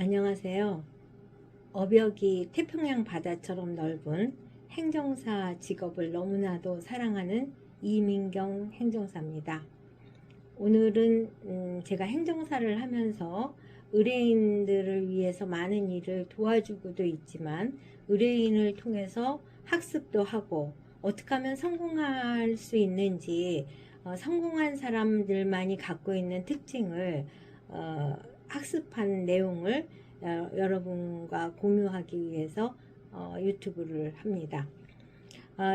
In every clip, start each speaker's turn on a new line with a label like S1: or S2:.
S1: 안녕하세요. 어벽이 태평양 바다처럼 넓은 행정사 직업을 너무나도 사랑하는 이민경 행정사입니다. 오늘은 제가 행정사를 하면서 의뢰인들을 위해서 많은 일을 도와주고도 있지만 의뢰인을 통해서 학습도 하고 어떻게 하면 성공할 수 있는지 성공한 사람들만이 갖고 있는 특징을 학습한 내용을 여러분과 공유하기 위해서 유튜브를 합니다.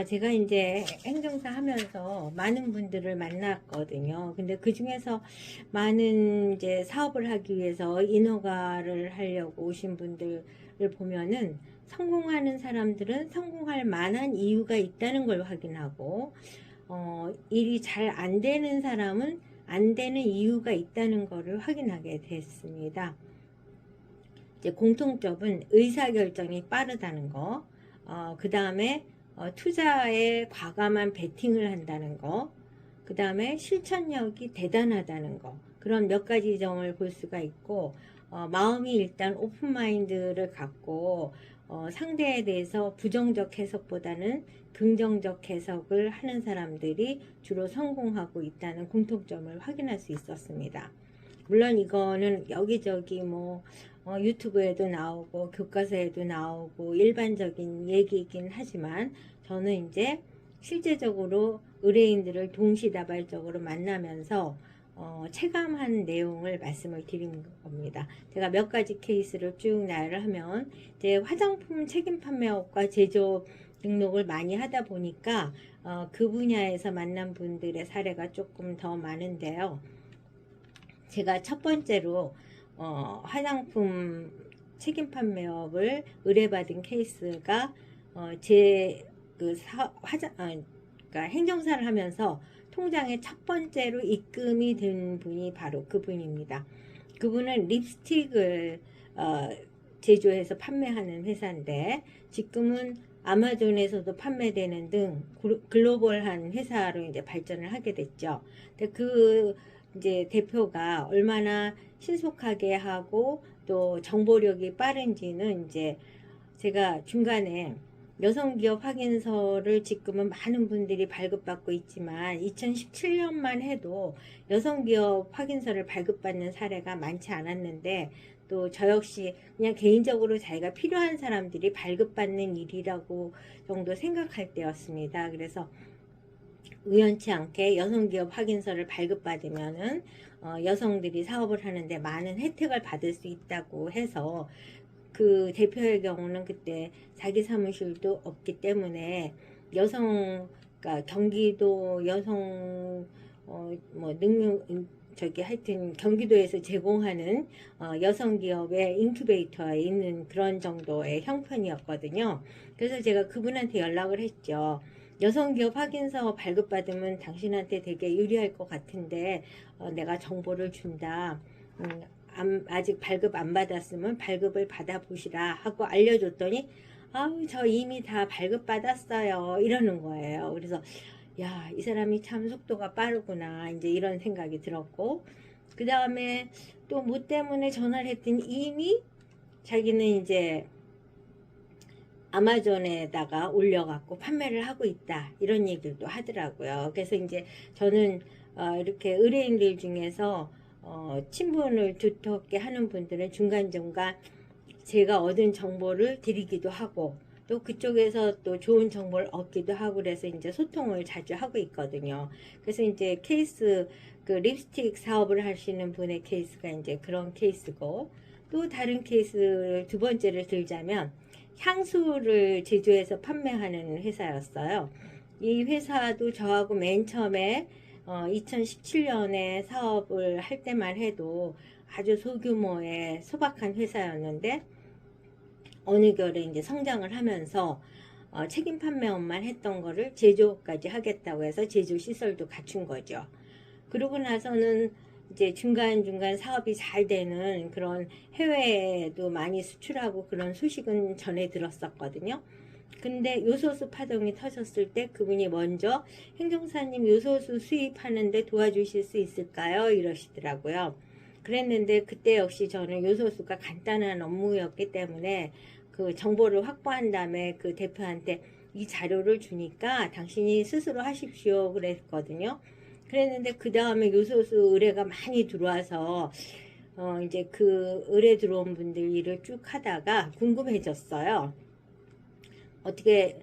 S1: 제가 이제 행정사 하면서 많은 분들을 만났거든요. 근데 그 중에서 많은 이제 사업을 하기 위해서 인허가를 하려고 오신 분들을 보면은 성공하는 사람들은 성공할 만한 이유가 있다는 걸 확인하고, 일이 잘 안 되는 사람은 안 되는 이유가 있다는 것을 확인하게 됐습니다. 이제 공통점은 의사결정이 빠르다는 거, 그 다음에 투자에 과감한 베팅을 한다는 거, 그 다음에 실천력이 대단하다는 거, 그런 몇 가지 점을 볼 수가 있고, 마음이 일단 오픈마인드를 갖고 상대에 대해서 부정적 해석보다는 긍정적 해석을 하는 사람들이 주로 성공하고 있다는 공통점을 확인할 수 있었습니다. 물론 이거는 여기저기 유튜브에도 나오고 교과서에도 나오고 일반적인 얘기이긴 하지만 저는 이제 실제적으로 의뢰인들을 동시다발적으로 만나면서 체감한 내용을 말씀을 드린 겁니다. 제가 몇 가지 케이스를 쭉 나열을 하면 이제 화장품 책임 판매업과 제조업 등록을 많이 하다 보니까 그 분야에서 만난 분들의 사례가 조금 더 많은데요. 제가 첫 번째로 화장품 책임 판매업을 의뢰받은 케이스가 그러니까 행정사를 하면서 통장에 첫 번째로 입금이 된 분이 바로 그분입니다. 그분은 립스틱을 제조해서 판매하는 회사인데 지금은 아마존에서도 판매되는 등 글로벌한 회사로 이제 발전을 하게 됐죠. 근데 그 이제 대표가 얼마나 신속하게 하고 또 정보력이 빠른지는 이제 제가 중간에 여성기업 확인서를 지금은 많은 분들이 발급받고 있지만 2017년만 해도 여성기업 확인서를 발급받는 사례가 많지 않았는데 또 저 역시 그냥 개인적으로 자기가 필요한 사람들이 발급받는 일이라고 정도 생각할 때였습니다. 그래서 우연치 않게 여성기업 확인서를 발급받으면은 여성들이 사업을 하는데 많은 혜택을 받을 수 있다고 해서 그 대표의 경우는 그때 자기 사무실도 없기 때문에 그러니까 경기도 여성 능력 하여튼 경기도에서 제공하는 여성기업의 인큐베이터에 있는 그런 정도의 형편이었거든요. 그래서 제가 그분한테 연락을 했죠. 여성기업 확인서 발급받으면 당신한테 되게 유리할 것 같은데 내가 정보를 준다. 아직 발급 안 받았으면 발급을 받아보시라 하고 알려줬더니 아우 저 이미 다 발급 받았어요 이러는 거예요. 그래서 야, 이 사람이 참 속도가 빠르구나 이제 이런 생각이 들었고, 그 다음에 또 뭐 때문에 전화를 했더니 이미 자기는 이제 아마존에다가 올려갖고 판매를 하고 있다 이런 얘기를 또 하더라고요. 그래서 이제 저는 이렇게 의뢰인들 중에서 친분을 두텁게 하는 분들은 중간중간 제가 얻은 정보를 드리기도 하고 또 그쪽에서 또 좋은 정보를 얻기도 하고 그래서 이제 소통을 자주 하고 있거든요. 그래서 이제 케이스 그 립스틱 사업을 하시는 분의 케이스가 이제 그런 케이스고, 또 다른 케이스 두 번째를 들자면 향수를 제조해서 판매하는 회사였어요. 이 회사도 저하고 맨 처음에 2017년에 사업을 할 때만 해도 아주 소규모의 소박한 회사였는데 어느 겨울에 이제 성장을 하면서 책임 판매업만 했던 거를 제조까지 하겠다고 해서 제조 시설도 갖춘 거죠. 그러고 나서는 이제 중간중간 사업이 잘 되는 그런 해외에도 많이 수출하고 그런 소식은 전해 들었었거든요. 근데 요소수 파동이 터졌을 때 그분이 먼저 행정사님 요소수 수입하는데 도와주실 수 있을까요? 이러시더라고요. 그랬는데 그때 역시 저는 요소수가 간단한 업무였기 때문에 그 정보를 확보한 다음에 그 대표한테 이 자료를 주니까 당신이 스스로 하십시오 그랬거든요. 그랬는데 그 다음에 요소수 의뢰가 많이 들어와서 이제 그 의뢰 들어온 분들 일을 쭉 하다가 궁금해졌어요. 어떻게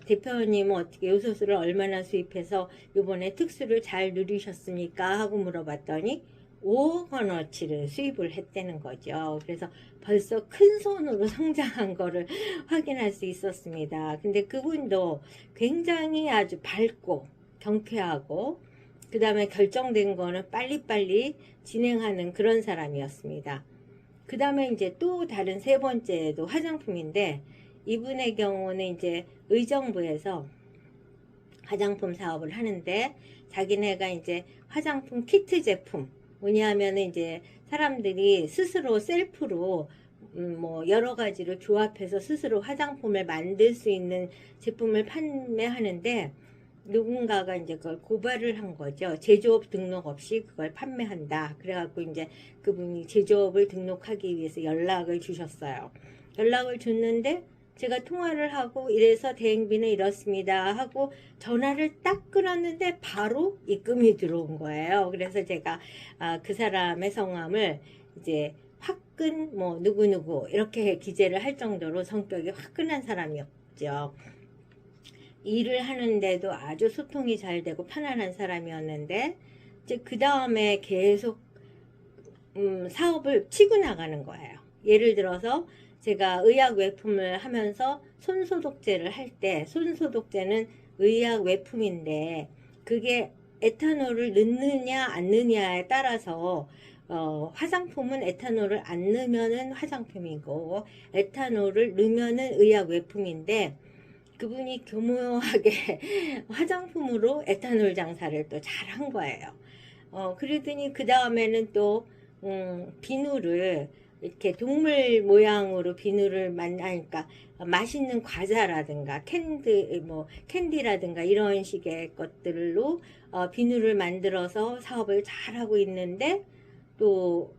S1: 대표님은 어떻게 요소수를 얼마나 수입해서 이번에 특수를 잘 누리셨습니까? 하고 물어봤더니 5억 원어치를 수입을 했다는 거죠. 그래서 벌써 큰 손으로 성장한 거를 확인할 수 있었습니다. 근데 그분도 굉장히 아주 밝고 경쾌하고 그 다음에 결정된 거는 빨리빨리 진행하는 그런 사람이었습니다. 그 다음에 이제 또 다른 세 번째도 화장품인데 이분의 경우는 이제 의정부에서 화장품 사업을 하는데 자기네가 이제 화장품 키트 제품 뭐냐면은 이제 사람들이 스스로 셀프로 뭐 여러 가지를 조합해서 스스로 화장품을 만들 수 있는 제품을 판매하는데 누군가가 이제 그걸 고발을 한 거죠. 제조업 등록 없이 그걸 판매한다. 그래갖고 이제 그분이 제조업을 등록하기 위해서 연락을 주셨어요. 연락을 줬는데 제가 통화를 하고 이래서 대행비는 이렇습니다 하고 전화를 딱 끊었는데 바로 입금이 들어온 거예요. 그래서 제가 그 사람의 성함을 이제 화끈 뭐 누구누구 이렇게 기재를 할 정도로 성격이 화끈한 사람이었죠. 일을 하는데도 아주 소통이 잘 되고 편안한 사람이었는데 이제 그 다음에 계속 사업을 치고 나가는 거예요. 예를 들어서 제가 의약 외품을 하면서 손소독제를 할 때 손소독제는 의약 외품인데 그게 에탄올을 넣느냐 안 넣느냐에 따라서 화장품은 에탄올을 안 넣으면은 화장품이고 에탄올을 넣으면은 의약 외품인데 그분이 교묘하게 화장품으로 에탄올 장사를 또 잘한 거예요. 그러더니 그 다음에는 또 비누를 이렇게 동물 모양으로 비누를 만나니까 맛있는 과자라든가 캔디라든가 이런 식의 것들로 비누를 만들어서 사업을 잘하고 있는데 또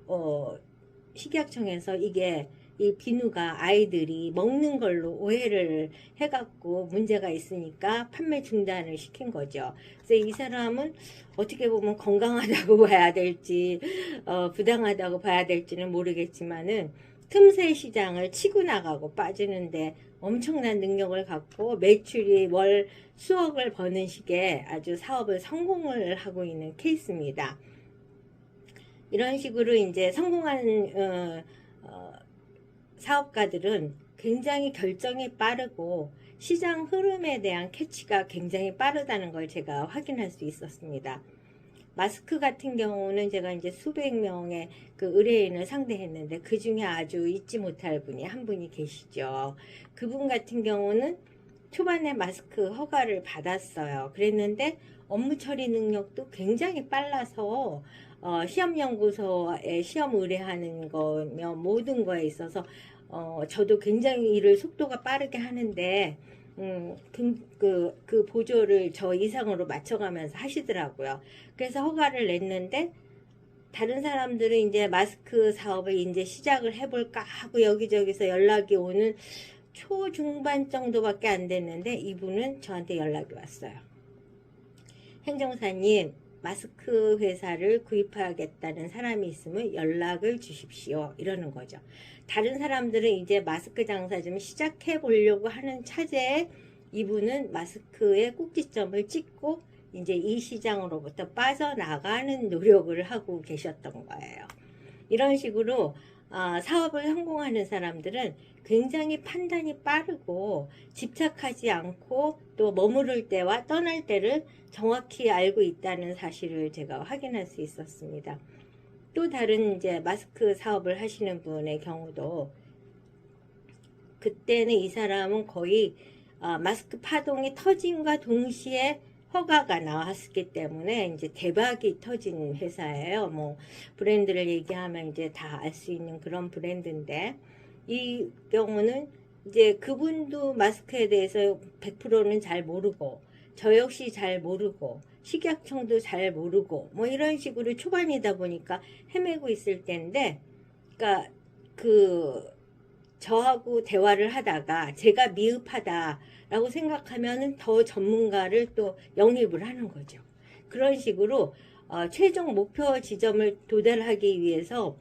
S1: 식약청에서 이게 이 비누가 아이들이 먹는 걸로 오해를 해갖고 문제가 있으니까 판매 중단을 시킨 거죠. 그래서 이 사람은 어떻게 보면 건강하다고 봐야 될지 부당하다고 봐야 될지는 모르겠지만은 틈새 시장을 치고 나가고 빠지는데 엄청난 능력을 갖고 매출이 월 수억을 버는 식의 아주 사업을 성공을 하고 있는 케이스입니다. 이런 식으로 이제 성공한 사업가들은 굉장히 결정이 빠르고 시장 흐름에 대한 캐치가 굉장히 빠르다는 걸 제가 확인할 수 있었습니다. 마스크 같은 경우는 제가 이제 수백 명의 그 의뢰인을 상대했는데 그 중에 아주 잊지 못할 분이 한 분이 계시죠. 그분 같은 경우는 초반에 마스크 허가를 받았어요. 그랬는데 업무 처리 능력도 굉장히 빨라서 시험연구소에 시험 의뢰하는 거며 모든 거에 있어서 저도 굉장히 일을 속도가 빠르게 하는데 그 보조를 저 이상으로 맞춰가면서 하시더라고요. 그래서 허가를 냈는데 다른 사람들은 이제 마스크 사업을 이제 시작을 해볼까 하고 여기저기서 연락이 오는 초중반 정도밖에 안 됐는데 이분은 저한테 연락이 왔어요. 행정사님, 마스크 회사를 구입하겠다는 사람이 있으면 연락을 주십시오. 이러는 거죠. 다른 사람들은 이제 마스크 장사 좀 시작해 보려고 하는 차제에 이분은 마스크의 꼭지점을 찍고 이제 이 시장으로부터 빠져나가는 노력을 하고 계셨던 거예요. 이런 식으로 사업을 성공하는 사람들은 굉장히 판단이 빠르고 집착하지 않고 또 머무를 때와 떠날 때를 정확히 알고 있다는 사실을 제가 확인할 수 있었습니다. 또 다른 이제 마스크 사업을 하시는 분의 경우도 그때는 이 사람은 거의 마스크 파동이 터짐과 동시에 허가가 나왔기 때문에 이제 대박이 터진 회사예요. 뭐 브랜드를 얘기하면 이제 다 알 수 있는 그런 브랜드인데 이 경우는 이제 그분도 마스크에 대해서 100%는 잘 모르고 저 역시 잘 모르고 식약청도 잘 모르고 뭐 이런 식으로 초반이다 보니까 헤매고 있을 때인데, 그러니까 그 저하고 대화를 하다가 제가 미흡하다라고 생각하면은 더 전문가를 또 영입을 하는 거죠. 그런 식으로 최종 목표 지점을 도달하기 위해서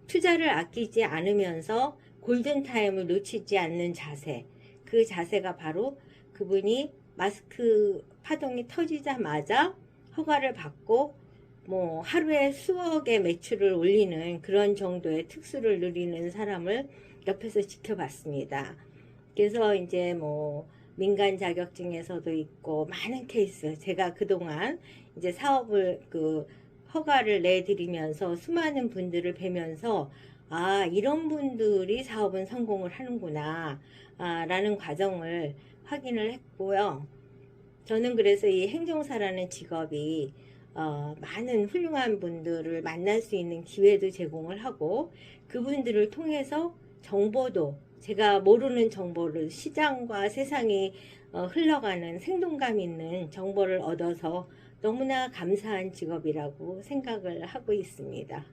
S1: 투자를 아끼지 않으면서 골든타임을 놓치지 않는 자세, 그 자세가 바로 그분이 마스크 파동이 터지자마자 허가를 받고 뭐 하루에 수억의 매출을 올리는 그런 정도의 특수를 누리는 사람을 옆에서 지켜봤습니다. 그래서 이제 뭐 민간 자격증에서도 있고 많은 케이스, 제가 그동안 이제 사업을 허가를 내드리면서 수많은 분들을 뵈면서 아, 이런 분들이 사업은 성공을 하는구나 라는 과정을 확인을 했고요. 저는 그래서 이 행정사라는 직업이 많은 훌륭한 분들을 만날 수 있는 기회도 제공을 하고, 그분들을 통해서 정보도, 제가 모르는 정보를, 시장과 세상이 흘러가는 생동감 있는 정보를 얻어서 너무나 감사한 직업이라고 생각을 하고 있습니다.